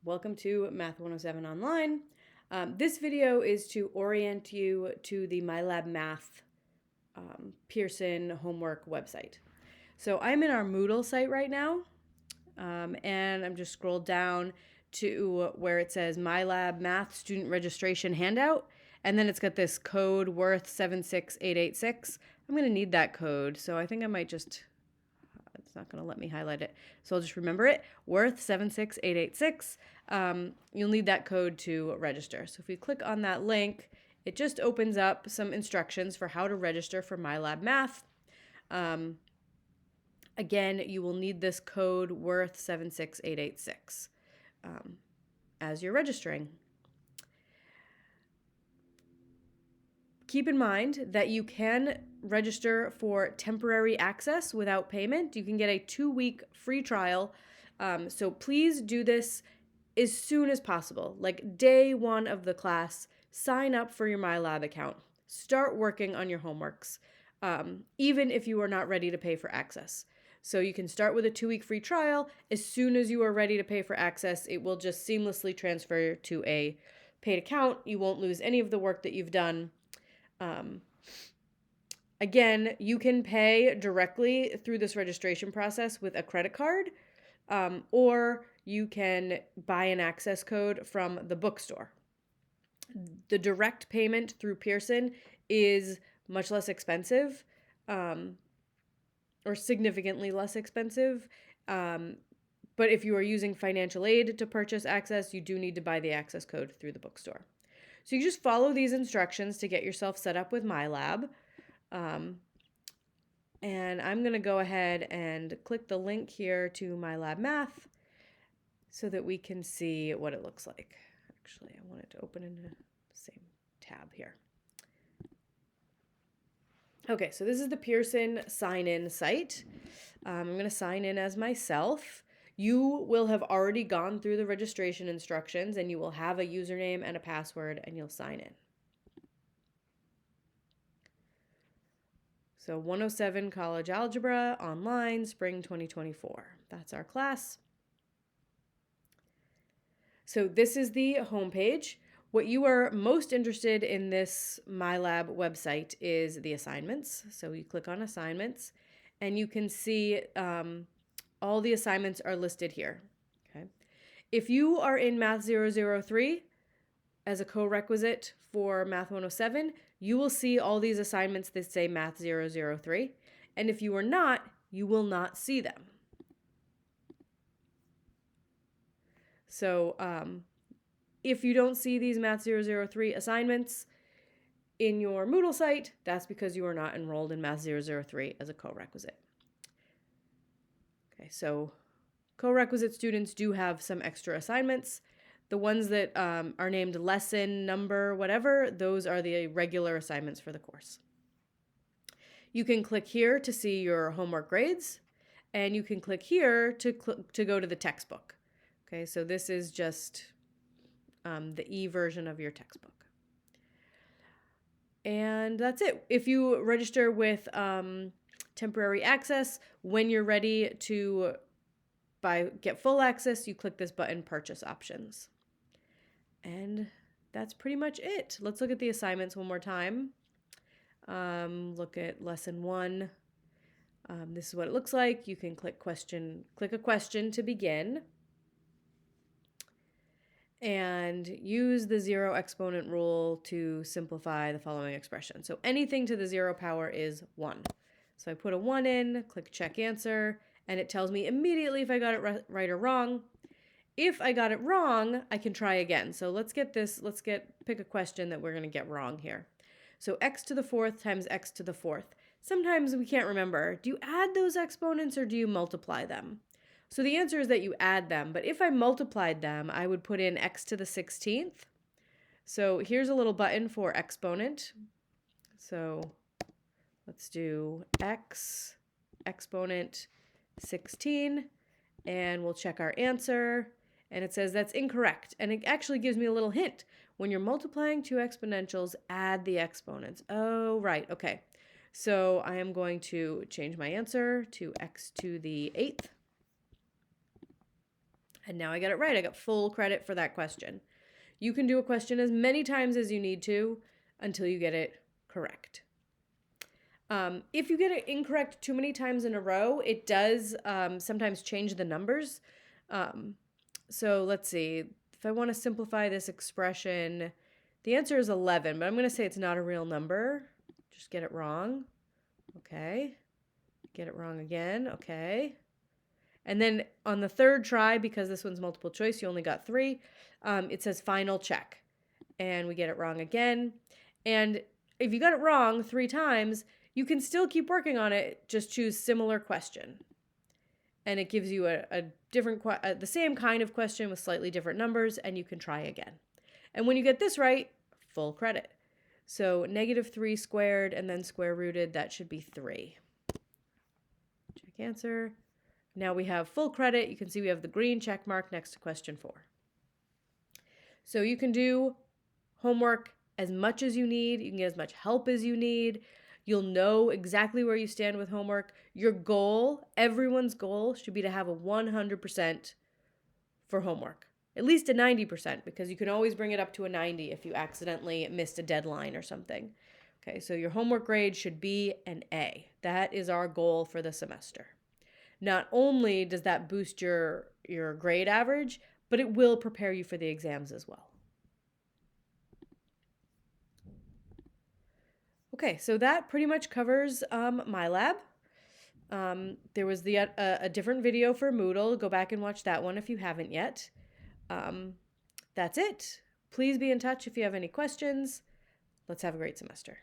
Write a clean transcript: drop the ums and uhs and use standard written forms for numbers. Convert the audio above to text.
Welcome to Math 107 Online. This video is to orient you to the MyLab Math Pearson homework website. So I'm in our Moodle site right now, and I'm just scrolled down to where it says MyLab Math Student Registration Handout, and then it's got this code worth 76886. I'm going to need that code, so I think I might just... It's not going to let me highlight it. So I'll just remember it. Worth 76886. You'll need that code to register. So if we click on that link, it just opens up some instructions for how to register for MyLab Math. Again, you will need this code worth 76886 as you're registering. Keep in mind that you can register for temporary access without payment. You can get a 2-week free trial. So please do this as soon as possible. Like day 1 of the class, sign up for your MyLab account. Start working on your homeworks, even if you are not ready to pay for access. So you can start with a 2-week free trial. As soon as you are ready to pay for access, it will just seamlessly transfer to a paid account. You won't lose any of the work that you've done. Again, you can pay directly through this registration process with a credit card, or you can buy an access code from the bookstore. The direct payment through Pearson is much less expensive, or significantly less expensive. But if you are using financial aid to purchase access, you do need to buy the access code through the bookstore. So you just follow these instructions to get yourself set up with MyLab. And I'm going to go ahead and click the link here to MyLab Math so that we can see what it looks like. Actually, I want it to open in the same tab here. Okay, so this is the Pearson sign-in site. I'm going to sign in as myself. You will have already gone through the registration instructions, and you will have a username and a password, and you'll sign in. So 107 College Algebra Online, Spring 2024. That's our class. So this is the homepage. What you are most interested in this MyLab website is the assignments. So you click on assignments, and you can see all the assignments are listed here. Okay. If you are in Math 003 as a co-requisite for Math 107, you will see all these assignments that say Math 003. And if you are not, you will not see them. So if you don't see these Math 003 assignments in your Moodle site, that's because you are not enrolled in Math 003 as a co-requisite. Okay, so co-requisite students do have some extra assignments. The ones that are named lesson, number, whatever, those are the regular assignments for the course. You can click here to see your homework grades, and you can click here to go to the textbook. Okay, so this is just the e-version of your textbook. And that's it. If you register with temporary access, when you're ready to get full access, you click this button, Purchase Options. And that's pretty much it. Let's look at the assignments one more time. Look at lesson 1. This is what it looks like. You can click a question to begin. And use the 0 exponent rule to simplify the following expression. So anything to the 0 power is 1. So I put a 1 in, click check answer, and it tells me immediately if I got it right or wrong. If I got it wrong, I can try again. So pick a question that we're going to get wrong here. So x to the 4th times x to the 4th. Sometimes we can't remember. Do you add those exponents or do you multiply them? So the answer is that you add them, but if I multiplied them, I would put in x to the 16th. So here's a little button for exponent. So let's do x exponent 16, and we'll check our answer, and it says that's incorrect, and it actually gives me a little hint. When you're multiplying two exponentials, add the exponents. Oh, right, okay. So I am going to change my answer to x to the 8th. And now I got it right. I got full credit for that question. You can do a question as many times as you need to until you get it correct. If you get it incorrect too many times in a row, it does sometimes change the numbers. So let's see. If I want to simplify this expression, the answer is 11, but I'm going to say it's not a real number. Just get it wrong. Okay. Get it wrong again. Okay. And then on the third try, because this one's multiple choice, you only got 3, it says final check. And we get it wrong again. And if you got it wrong 3 times, you can still keep working on it. Just choose similar question. And it gives you a different, the same kind of question with slightly different numbers, and you can try again. And when you get this right, full credit. So -3 squared and then square rooted, that should be 3. Check answer. Now we have full credit. You can see we have the green check mark next to question 4. So you can do homework as much as you need. You can get as much help as you need. You'll know exactly where you stand with homework. Your goal, everyone's goal, should be to have a 100% for homework. At least a 90%, because you can always bring it up to a 90 if you accidentally missed a deadline or something. Okay, so your homework grade should be an A. That is our goal for the semester. Not only does that boost your grade average, but it will prepare you for the exams as well. Okay, so that pretty much covers MyLab. There was a different video for Moodle. Go back and watch that one if you haven't yet. That's it. Please be in touch if you have any questions. Let's have a great semester.